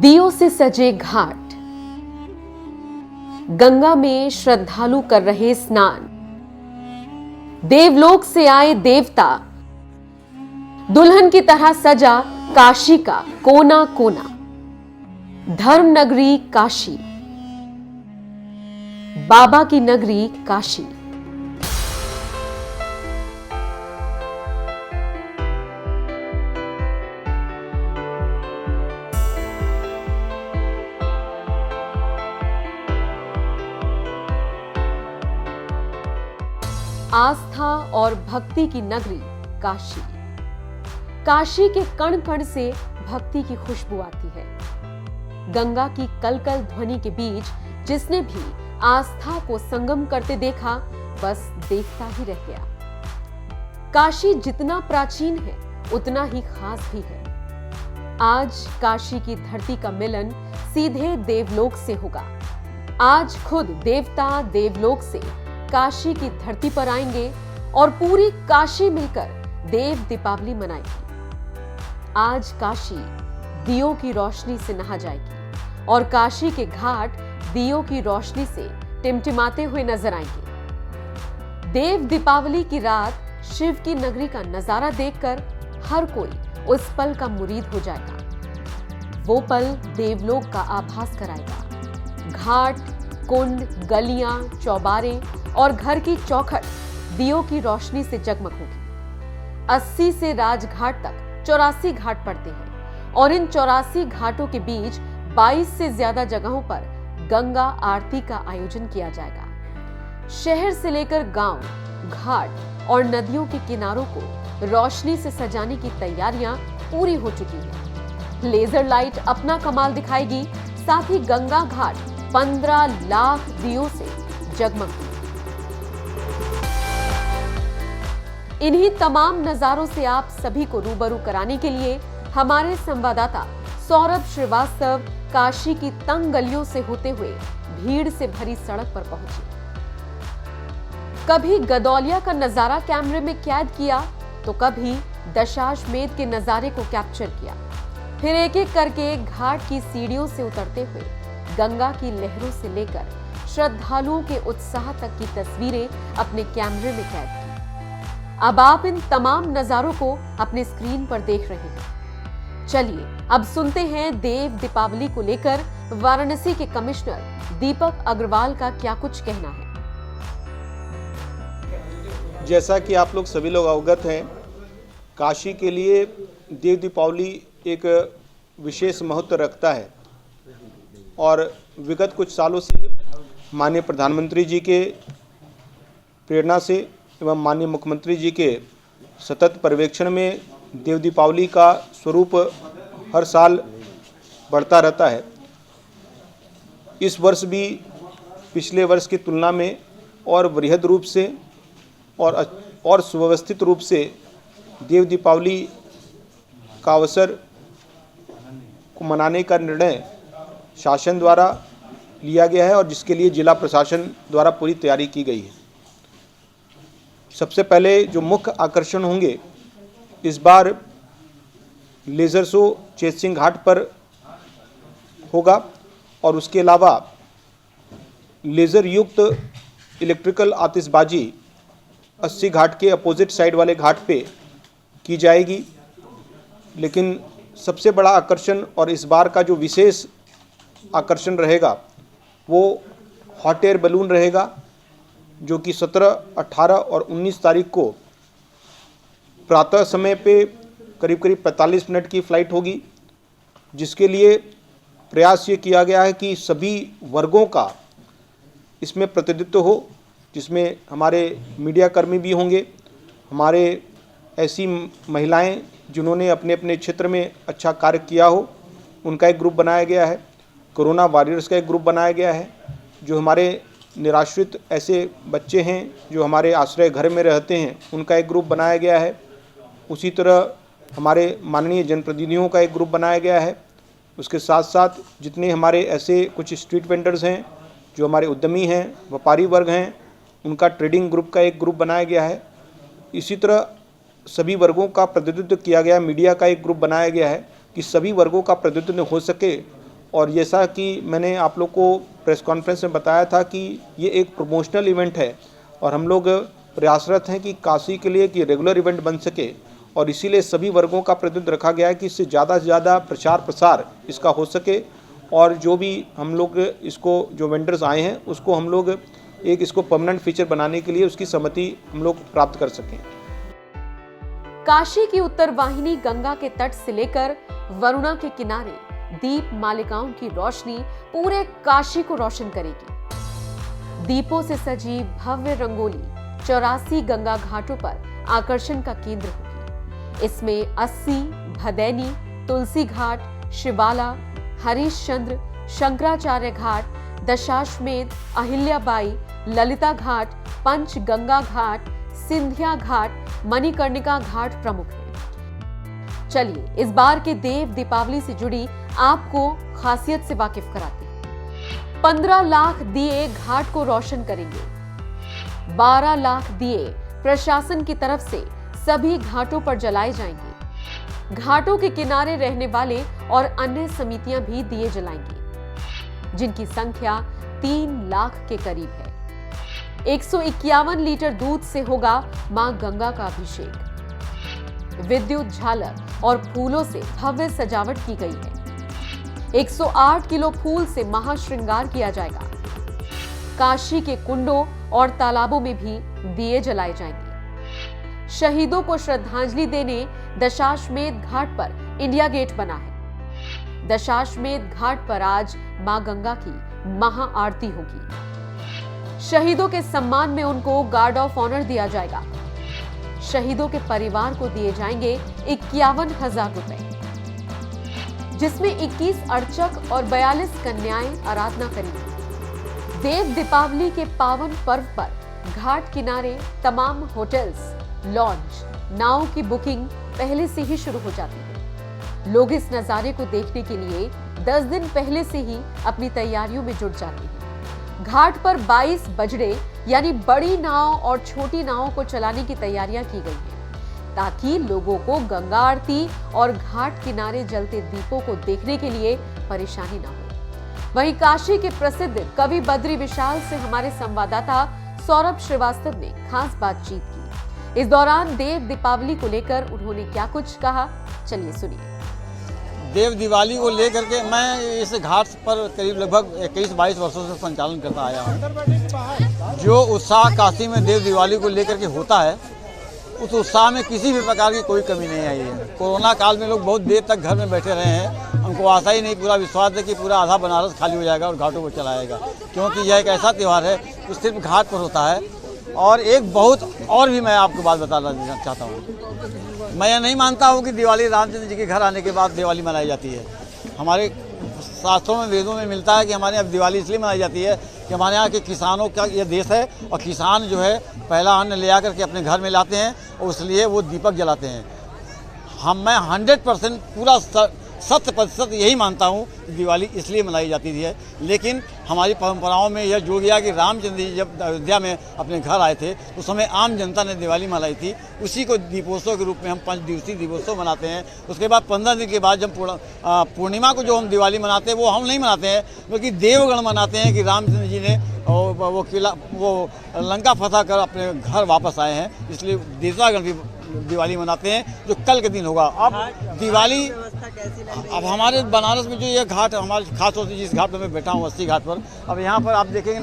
दियों से सजे घाट, गंगा में श्रद्धालु कर रहे स्नान। देवलोक से आए देवता, दुल्हन की तरह सजा काशी का कोना कोना। धर्म नगरी काशी, बाबा की नगरी काशी। आस्था और भक्ति की नगरी काशी। काशी के कण कण से भक्ति की खुशबू आती है। गंगा की कलकल ध्वनि के बीच जिसने भी आस्था को संगम करते देखा, बस देखता ही रह गया। काशी जितना प्राचीन है उतना ही खास भी है। आज काशी की धरती का मिलन सीधे देवलोक से होगा। आज खुद देवता देवलोक से काशी की धरती पर आएंगे और पूरी काशी मिलकर देव दीपावली मनाएगी। आज काशी दियों की रोशनी से नहा जाएगी और काशी के घाट दियों की रोशनी से टिमटिमाते हुए नजर आएंगे। देव दीपावली की रात शिव की नगरी का नजारा देखकर हर कोई उस पल का मुरीद हो जाएगा। वो पल देवलोक का आभास कराएगा। घाट, कुंड, गलियां, चौबारे और घर की चौखट दियों की रोशनी से जगमग होगी। 80 से राजघाट तक 84 घाट पड़ते हैं और इन 84 घाटों के बीच 22 से ज्यादा जगहों पर गंगा आरती का आयोजन किया जाएगा। शहर से लेकर गांव, घाट और नदियों के किनारों को रोशनी से सजाने की तैयारियां पूरी हो चुकी हैं। लेजर लाइट अपना कमाल दिखाएगी, साथ ही गंगा घाट 15 लाख दियों से जगमग। इन्हीं तमाम नजारों से आप सभी को रूबरू कराने के लिए हमारे संवाददाता सौरभ श्रीवास्तव काशी की तंग गलियों से होते हुए भीड़ से भरी सड़क पर पहुंचे। कभी गदौलिया का नजारा कैमरे में कैद किया तो कभी दशाश्वमेध के नजारे को कैप्चर किया। फिर एक एक करके घाट की सीढ़ियों से उतरते हुए गंगा की लहरों से लेकर श्रद्धालुओं के उत्साह तक की तस्वीरें अपने कैमरे में कैद की। अब आप इन तमाम नजारों को अपने स्क्रीन पर देख रहे हैं। चलिए अब सुनते हैं देव दीपावली को लेकर वाराणसी के कमिश्नर दीपक अग्रवाल का क्या कुछ कहना है। जैसा कि आप लोग सभी लोग अवगत हैं, काशी के लिए देव दीपावली एक विशेष महत्व रखता है और विगत कुछ सालों से माननीय प्रधानमंत्री जी के प्रेरणा से एवं माननीय मुख्यमंत्री जी के सतत पर्यवेक्षण में देव दीपावली का स्वरूप हर साल बढ़ता रहता है। इस वर्ष भी पिछले वर्ष की तुलना में और वृहद रूप से और सुव्यवस्थित रूप से देव दीपावली का अवसर को मनाने का निर्णय शासन द्वारा लिया गया है और जिसके लिए जिला प्रशासन द्वारा पूरी तैयारी की गई है। सबसे पहले जो मुख्य आकर्षण होंगे, इस बार लेज़र शो चेतसिंह घाट पर होगा और उसके अलावा लेज़र युक्त इलेक्ट्रिकल आतिशबाजी 80 घाट के अपोजिट साइड वाले घाट पे की जाएगी। लेकिन सबसे बड़ा आकर्षण और इस बार का जो विशेष आकर्षण रहेगा वो हॉट एयर बैलून रहेगा, जो कि 17, 18 और 19 तारीख को प्रातः समय पे करीब 45 मिनट की फ़्लाइट होगी, जिसके लिए प्रयास ये किया गया है कि सभी वर्गों का इसमें प्रतिनिधित्व हो, जिसमें हमारे मीडियाकर्मी भी होंगे, हमारे ऐसी महिलाएं जिन्होंने अपने अपने क्षेत्र में अच्छा कार्य किया हो उनका एक ग्रुप बनाया गया है, कोरोना वॉरियर्स का एक ग्रुप बनाया गया है, जो हमारे निराश्रित ऐसे बच्चे हैं जो हमारे आश्रय घर में रहते हैं उनका एक ग्रुप बनाया गया है। उसी तरह हमारे माननीय जनप्रतिनिधियों का एक ग्रुप बनाया गया है। उसके साथ साथ जितने हमारे ऐसे कुछ स्ट्रीट वेंडर्स हैं जो हमारे उद्यमी हैं, व्यापारी वर्ग हैं, उनका ट्रेडिंग ग्रुप का एक ग्रुप बनाया गया है। इसी तरह सभी वर्गों का प्रतिनिधित्व किया गया, मीडिया का एक ग्रुप बनाया गया है कि सभी वर्गों का प्रतिनिधित्व हो सके और जैसा कि मैंने आप लोग को प्रेस कॉन्फ्रेंस में बताया था कि ये एक प्रमोशनल इवेंट है और हम लोग प्रयासरत हैं कि काशी के लिए कि रेगुलर इवेंट बन सके और इसीलिए सभी वर्गों का प्रतिनिधित्व रखा गया है कि इससे ज़्यादा से ज़्यादा प्रचार प्रसार इसका हो सके और जो भी हम लोग इसको जो वेंडर्स आए हैं उसको हम लोग एक इसको परमानेंट फीचर बनाने के लिए उसकी सहमति हम लोग प्राप्त कर सकें। काशी की उत्तर वाहिनी गंगा के तट से लेकर वरुणा के किनारे दीप मालिकाओं की रोशनी पूरे काशी को रोशन करेगी। दीपों से सजी भव्य रंगोली 84 गंगा घाटों पर आकर्षण का केंद्र होगी। इसमें 80 भदैनी, तुलसी घाट, शिवाला, हरीशचंद्र, शंकराचार्य घाट, दशाश्वमेध, अहिल्याबाई, ललिता घाट, पंच गंगा घाट, सिंधिया घाट, मणिकर्णिका घाट प्रमुख हैं। चलिए इस बार के देव दीपावली से जुड़ी आपको खासियत से वाकिफ कराते हैं। 15 लाख दिए घाट को रोशन करेंगे। 12 लाख दिए प्रशासन की तरफ से सभी घाटों पर जलाए जाएंगे। घाटों के किनारे रहने वाले और अन्य समितियां भी दिए जलाएंगी, जिनकी संख्या 3 लाख के करीब है। 151 लीटर दूध से होगा मां गंगा का अभिषेक। विद्युत झालर और फूलों से भव्य सजावट की गई है। 108 किलो फूल से महाश्रृंगार किया जाएगा। काशी के कुंडों और तालाबों में भी दिए जलाए जाएंगे। शहीदों को श्रद्धांजलि देने दशाश्वमेध घाट पर इंडिया गेट बना है। दशाश्वमेध घाट पर आज मां गंगा की महाआरती होगी। शहीदों के सम्मान में उनको गार्ड ऑफ ऑनर दिया जाएगा। शहीदों के परिवार को दिए जाएंगे 51,000 रुपए, जिसमें 21 अर्चक और 42 कन्याएं आराधना करेंगी। देव दीपावली के पावन पर्व पर घाट किनारे तमाम होटल्स, लॉन्ज, नाव की बुकिंग पहले से ही शुरू हो जाती है। लोग इस नजारे को देखने के लिए 10 दिन पहले से ही अपनी तैयारियों में जुट जाते हैं। घाट पर 22 बजड़े यानी बड़ी नाव और छोटी नावों को चलाने की तैयारियां की गई हैं, ताकि लोगों को गंगा आरती और घाट किनारे जलते दीपों को देखने के लिए परेशानी न हो। वहीं काशी के प्रसिद्ध कवि बद्री विशाल से हमारे संवाददाता सौरभ श्रीवास्तव ने खास बातचीत की। इस दौरान देव दीपावली को लेकर उन्होंने क्या कुछ कहा, चलिए सुनिए। देव दिवाली को लेकर के मैं इस घाट पर करीब लगभग 21-22 वर्षों से संचालन करता आया हूँ। जो उत्साह काशी में देव दिवाली को लेकर के होता है, उस उत्साह में किसी भी प्रकार की कोई कमी नहीं आई है। कोरोना काल में लोग बहुत देर तक घर में बैठे रहे हैं। हमको आशा ही नहीं, पूरा विश्वास है कि पूरा आधा बनारस खाली हो जाएगा और घाटों को चलाएगा, क्योंकि यह एक ऐसा त्यौहार है जो सिर्फ घाट पर होता है। और एक बहुत और भी मैं आपको बात बताना चाहता हूँ। मैं यह नहीं मानता हूँ कि दिवाली रामचंद्र जी के घर आने के बाद दिवाली मनाई जाती है। हमारे शास्त्रों में, वेदों में मिलता है कि हमारे यहाँ दिवाली इसलिए मनाई जाती है कि हमारे यहाँ के किसानों का ये देश है और किसान जो है पहला अन्न ले आकर के अपने घर में लाते हैं और इसलिए वो दीपक जलाते हैं। मैं 100% पूरा 100% यही मानता हूँ कि दिवाली इसलिए मनाई जाती है। लेकिन हमारी परंपराओं में यह जुड़ गया कि रामचंद्र जी जब अयोध्या में अपने घर आए थे उस समय आम जनता ने दिवाली मनाई थी। उसी को दीपोत्सव के रूप में हम 5 दिवसीय दीपोत्सव मनाते हैं। उसके बाद 15 दिन के बाद जब पूर्णिमा को जो हम दिवाली मनाते हैं वो हम नहीं मनाते हैं, बल्कि देवगण मनाते हैं कि रामचंद्र जी ने वो लंका फतह कर अपने घर वापस आए हैं, इसलिए देवतागण भी दिवाली मनाते हैं, जो कल के दिन होगा। अब दिवाली, अब हमारे बनारस में जो ये घाट हमारे खास तौर से जिस घाट पर मैं बैठा हूँ 80 घाट पर, अब यहाँ पर आप देखेंगे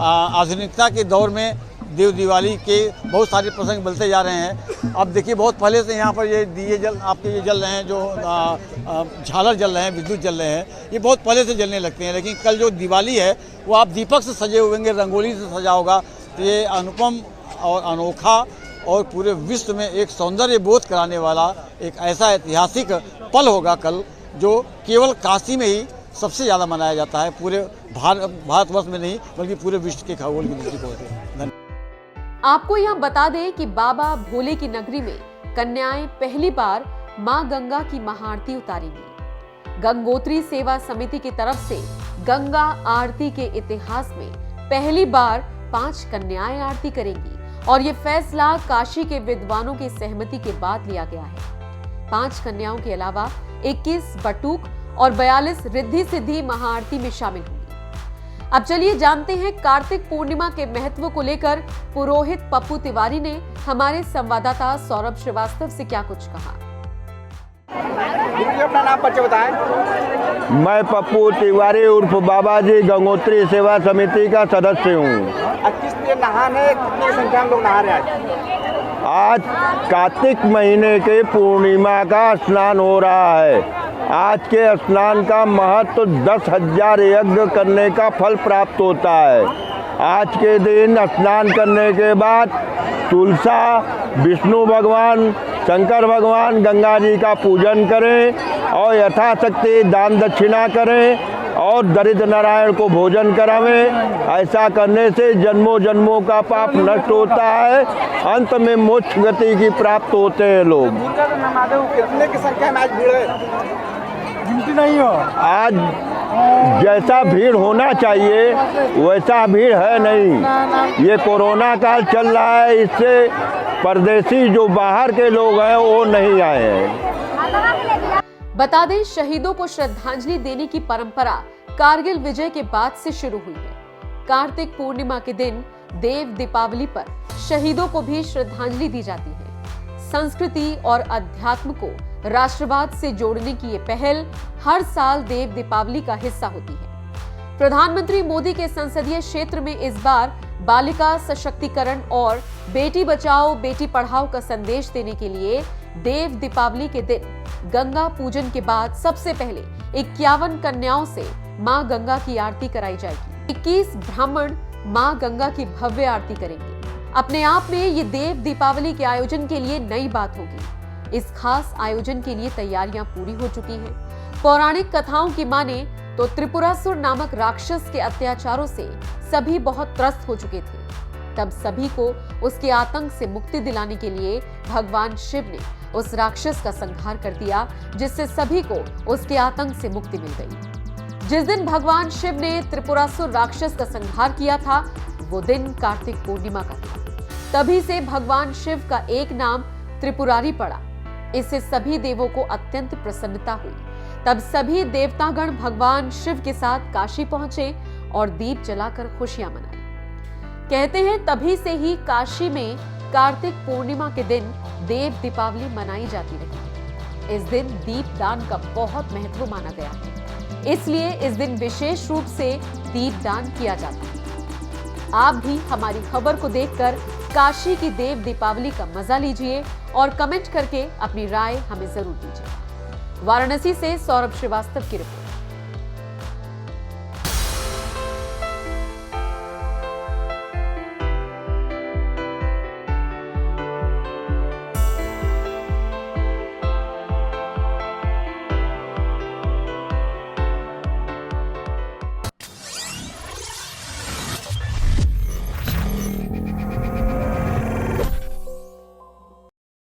आधुनिकता के दौर में देव दिवाली के बहुत सारे प्रसंग बदलते जा रहे हैं। अब देखिए बहुत पहले से यहाँ पर ये दिए आपके ये जल रहे हैं, जो झालर जल रहे हैं, विद्युत जल रहे हैं, ये बहुत पहले से जलने लगते हैं। लेकिन कल जो दिवाली है वो आप दीपक से सजे हुए होंगे, रंगोली से सजा होगा। तो ये अनुपम और अनोखा और पूरे विश्व में एक सौंदर्य बोध कराने वाला एक ऐसा ऐतिहासिक पल होगा कल, जो केवल काशी में ही सबसे ज़्यादा मनाया जाता है, पूरे भारतवर्ष में नहीं बल्कि पूरे विश्व के खगोल की दृष्टिकोण से। आपको यहाँ बता दें कि बाबा भोले की नगरी में कन्याएं पहली बार मां गंगा की महाआरती उतारेंगी। गंगोत्री सेवा समिति की तरफ से गंगा आरती के इतिहास में पहली बार 5 कन्याएं आरती करेंगी और ये फैसला काशी के विद्वानों की सहमति के बाद लिया गया है। 5 कन्याओं के अलावा 21 बटुक और 42 रिद्धि सिद्धि महाआरती में शामिल होंगी। अब चलिए जानते हैं कार्तिक पूर्णिमा के महत्व को लेकर पुरोहित पप्पू तिवारी ने हमारे संवाददाता सौरभ श्रीवास्तव से क्या कुछ कहा। अपना नाम परिचय बताएं। मैं पप्पू तिवारी उर्फ बाबा जी गंगोत्री सेवा समिति का सदस्य हूँ। किस दिन नहान है, कितनी संख्या में लोग नहा रहे हैं? आज कार्तिक महीने के पूर्णिमा का स्नान हो रहा है। आज के स्नान का महत्व 10,000 यज्ञ करने का फल प्राप्त होता है। आज के दिन स्नान करने के बाद तुलसा, विष्णु भगवान, शंकर भगवान, गंगा जी का पूजन करें और यथाशक्ति दान दक्षिणा करें और दरिद्र नारायण को भोजन करावें। ऐसा करने से जन्मों जन्मों का पाप नष्ट होता है, अंत में मोक्ष गति की प्राप्त होते हैं लोग। कितने की संख्या में आज भीड़ है? गिनती नहीं हो। आज जैसा भीड़ होना चाहिए वैसा भीड़ है नहीं। ये कोरोना काल चल रहा है, इससे परदेसी जो बाहर के लोग हैं वो नहीं आए हैं। बता दें, शहीदों को श्रद्धांजलि देने की परंपरा कारगिल विजय के बाद से शुरू हुई है। कार्तिक पूर्णिमा के दिन देव दीपावली पर शहीदों को भी श्रद्धांजलि दी जाती है। संस्कृति और अध्यात्म को राष्ट्रवाद से जोड़ने की ये पहल हर साल देव दीपावली का हिस्सा होती है। प्रधानमंत्री मोदी के संसदीय क्षेत्र में इस बार बालिका सशक्तिकरण और बेटी बचाओ बेटी पढ़ाओ का संदेश देने के लिए देव दीपावली के दिन गंगा पूजन के बाद सबसे पहले 51 कन्याओं से मां गंगा की आरती कराई जाएगी। 21 ब्राह्मण मां गंगा की भव्य आरती करेंगे। अपने आप में ये देव दीपावली के आयोजन के लिए नई बात होगी। इस खास आयोजन के लिए तैयारियां पूरी हो चुकी हैं। पौराणिक कथाओं की माने तो त्रिपुरासुर नामक राक्षस के अत्याचारों से सभी बहुत त्रस्त हो चुके थे। तब सभी को उसके आतंक से मुक्ति दिलाने के लिए भगवान शिव ने उस राक्षस का संहार कर दिया, जिससे सभी को उसके आतंक से मुक्ति मिल गई। जिस दिन भगवान शिव ने त्रिपुरासुर राक्षस का संहार किया था, वो दिन कार्तिक पूर्णिमा का था। तभी से भगवान शिव का एक नाम त्रिपुरारी पड़ा। इससे सभी देवों को अत्यंत प्रसन्नता हुई। तब सभी देवतागण भगवान शिव के साथ काशी पहुंचे और दीप जलाकर खुशियां मनाई। कहते हैं तभी से ही काशी में कार्तिक पूर्णिमा के दिन देव दीपावली मनाई जाती रही। इस दिन दीप दान का बहुत महत्व माना गया है, इसलिए इस दिन विशेष रूप से दीप दान किया जाता है। आप भी हमारी खबर को देखकर काशी की देव दीपावली का मजा लीजिए और कमेंट करके अपनी राय हमें जरूर दीजिए। वाराणसी से सौरभ श्रीवास्तव की रिपोर्ट।